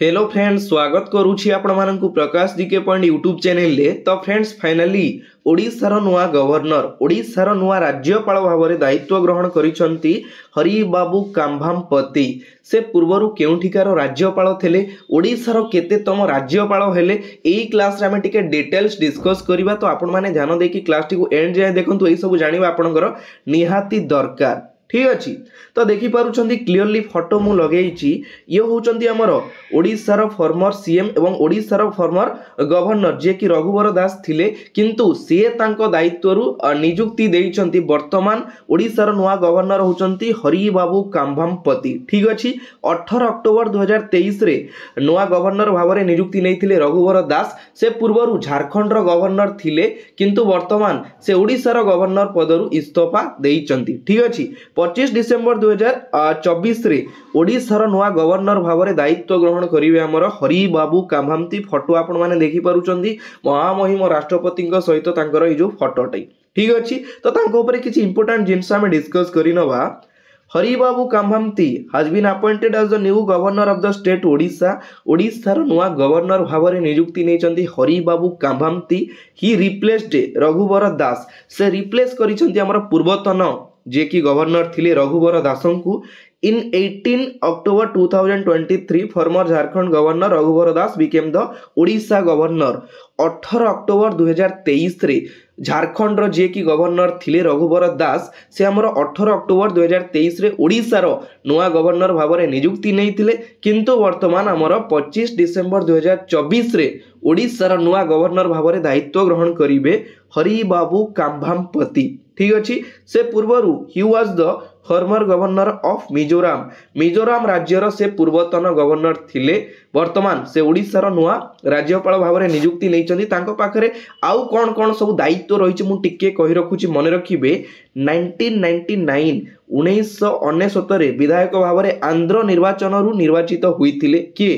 Hello friends, स्वागत करुछि आपण मानकु प्रकाश GK point YouTube channel ले। तो फ्रेंड्स फाइनली ओडिशार नुआ गवर्नर ओडिशार नुआ राज्यपाल भाव में दायित्व ग्रहण करिसंती हरिबाबू काम्भामपति। से पूर्वरु केउठिकार राज्यपाल थिले, ओडिशार केतेतम राज्यपाल हेले, एई क्लास रे हम टिके डिटेल्स डिस्कस करिबा। तो आपण माने ध्यान देकी क्लास टी को एंड जाय देखंतु, एई सब जानिबा आपनकर निहाती दरकार। ठीक अच्छी। तो देखी पारुछंती क्लियरली फोटो मु लगेइछि, ये होउछंती हमर ओडिशार फॉर्मर सीएम एवं ओडिशार फॉर्मर गवर्नर जे कि रघुवर दास थिले, किंतु से तांको दायित्वरु नियुक्ति देइछंती वर्तमान ओडिशार नुआ गवर्नर होउछंती हरिबाबू काम्भामपति। ठीक अच्छी। 18 अक्टोबर 2023 रे नुआ गवर्नर भाव में नियुक्ति नैथिले रघुवर दास। से पूर्वरु झारखंड रो गवर्नर थिले, किंतु वर्तमान से ओडिशार गवर्नर पदरु इस्तीफा देइछंती। ठीक अच्छी। 25 डिसेम्बर 2024 रे ओडिशार नुआ गवर्नर भाव में दायित्व ग्रहण करिवे हमर हरिबाबू काम्भामपति। फोटो आपण माने देखि पारुचंदी महामहिम राष्ट्रपति सहित तांकर ए जो फोटोटाई। ठीक अच्छी। तो तांको ऊपर किछि इंपोर्टेंट जिंस हम डिस्कस करिनबा। Haribabu Kambhampati has been appointed as the new governor of the state Odisha। ओडिशार नुआ गवर्नर भाव में नियुक्ति नैचंती हरिबाबू काम्भामपति। ही रिप्लेस्ड रघुवर दास। से रिप्लेस करिसंती हमर पूर्वतन जे कि गवर्नर थिले रघुवर दासंकु। इन 18 October 2023 farmer Jharkhand governor Raghubar Das became the Odisha governor. 18 October 2023 रे झारखंड रो जे कि गवर्नर थिले रघुवर दास, से हमर 18 अक्टोबर 2023 रे ओडिशा रो नुआ गवर्नर भाव में नियुक्ति नैथिले, किंतु वर्तमान हमर 25 डिसेम्बर 2024 रे ओडिशार नुआ गवर्नर भाव में दायित्व ग्रहण करिवे हरिबाबू काम्भामपति। ठीक अच्छी। से पूर्वरु he was the former governor of Mizoram. Mizoram राज्यर से पूर्वतन गवर्नर थिले, वर्तमान से ओडिशार नुआ राज्यपाल भाव में नियुक्ति नैचंती। तांको पाखरे आउ कोन कोन सब दायित्व रहिछि मु टिके कहि रखुछि, मने रखिबे। 1999 1969 रे विधायक भाव में आंध्र निर्वाचन रु निर्वाचित होइथिले कि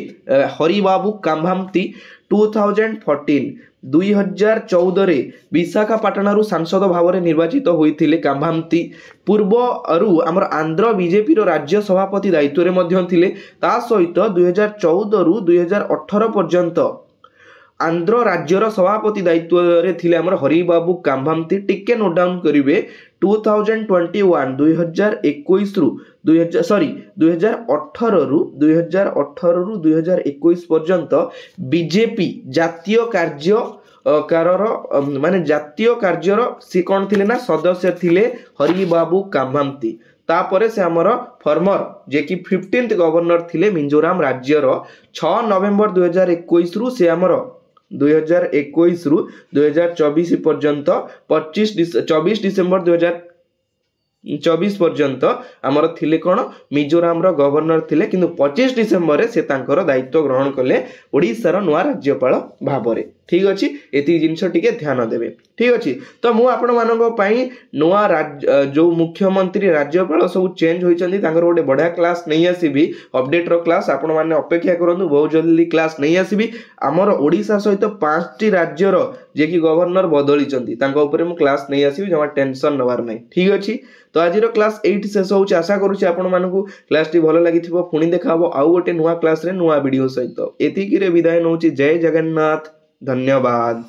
हरिबाबू काम्भामपति। 2014 2014 रे विशाखापाटना सांसद भाव में निर्वाचित होइथिले काम्भामपति। पूर्व आमर आंध्र बीजेपी रो राज्य सभापति दायित्व रे मध्य थिले। ता सहित 2014 रु 2018 पर्यंत आंध्र राज्यर सभापति दायित्व रे थिले हमर हरिबाबू काम्भामपति। टिके नोट डाउन करिवे। 2021 2021 रु 2018 रु 2021 पर्यंत बीजेपी जातीय कार्यकार माने जातीय कार्यर सी कौन थिले ना सदस्य थिले हरिबाबू काम्भामपति। तापरे से हमर फॉर्मर जे कि 15th गवर्नर थिले मिजोराम राज्यर। 6 नवेम्बर 2021 रु से हमर 2021 रु 2024 पर्यंत 24 डिसेम्बर 2024 पर्यंत आमर थिले कोन मिजोराम रो गवर्नर थिले, किंतु 25 डिसेम्बर से तांकर दायित्व ग्रहण कले ओडिशार नुआ राज्यपाल भाव में। ठीक अच्छी। एति जिनस टिके ध्यान देबे। ठीक अच्छी। तो मु आपण मानक पई नुआ जो मुख्यमंत्री राज्यपाल सब चेंज होइचंदी, तांकर गोटे बढ़िया क्लास नहीं आसीबी, अपडेट रो क्लास आपण माने अपेक्षा करंतु, बहुत जल्दी क्लास नहीं आसीबी। हमर ओडिशा सहित 5टी राज्यर जे कि गवर्नर बदलिचंदी, तांको ऊपर मु क्लास नहीं आसीबी, जमा टेंशन नवार नहीं। ठीक अच्छी। तो आज क्लास 8 शेष होउची। आशा करूची आपण मानकु क्लास टी भलो लागिथिबो। पुणी देखाबो आउ गोटे नुआ क्लास रे नुआ वीडियो सहित। एतिकी रे विदाय नउची। जय जगन्नाथ। धन्यवाद।